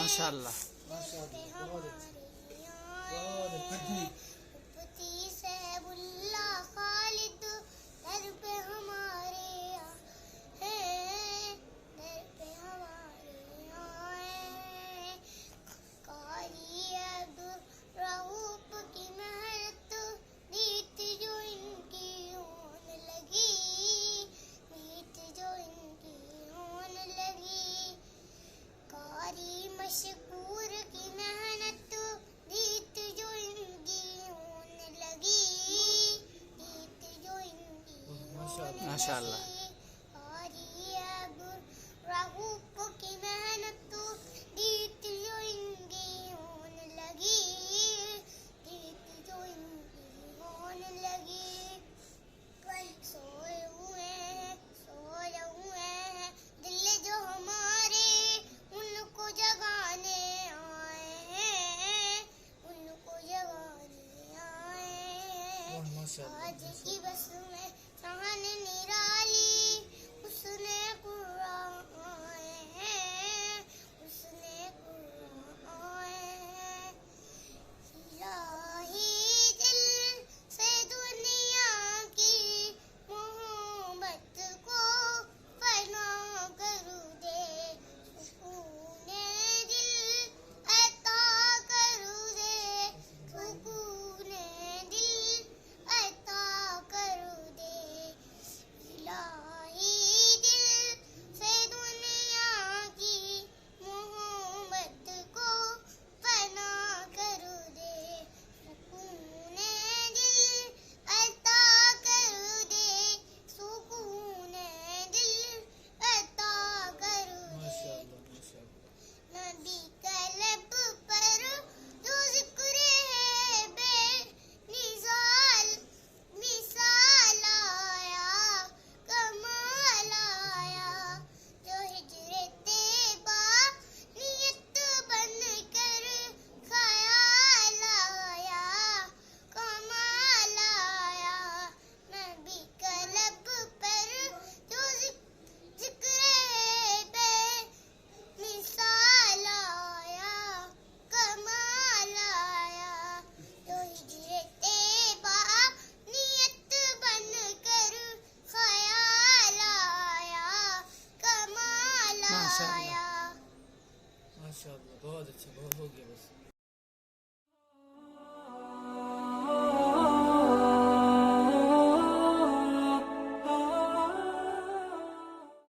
ماشاء اللہ ماشاء اللہ، بہت اچھا، بہت اچھا۔ مفتی صاحب اللہ خالد در پہ ہمارے ہیں، در پہ ہمارے آئے، قاری عبدالرؤوف کی محنت نیت جو ان کی ہونے لگی، نیت جو ان کی ہونے لگی، قاری مشکور کی محنت نیت جو ان کی ہونے لگی، نیت جو ان کی ہونے ماشاء اللہ۔ لگی، قاری عبدالرؤوف کی محنت نیت جو ان کی ہونے لگی، نیت جو ان کی ہونے لگی، سوئے ہوئے ہیں، سوئے ہوئے ہیں دل جو ہمارے ان کو جگانے آئے ہیں، ان کو جگانے آئے ہیں، ماشاء اللہ، آج کی بس میں شان نرالی اس نے قرآن آئے ہیں، اس نے قرآن آئے ہیں، الہی دل سے دنیا کی محبت کو فنا کر دے، سکون دل عطا کر دے، سکون دل عطا کر دے، الہی دل سے دنیا کی محبت کو فنا کر دے، سکون دل عطا کر دے، سکون دل عطا کر ماشاء دے، اللہ، ماشاء اللہ۔ نبی کا لب پر جو ذکر ہے بے مثال، مثال آیا، کمال آیا، جو ہجر طیبہ نیت بن کر خیال آیا، کمال آیا، نبی کا لب پر جو ذکر ہے بے مثال آیا، کمال آیا، جو ہجر طیبہ نیت بن کر خیال آیا، کمال ماشاء اللہ۔ آیا۔ ماشاء اللہ، بہت اچھا، بہت ہو گیا بس۔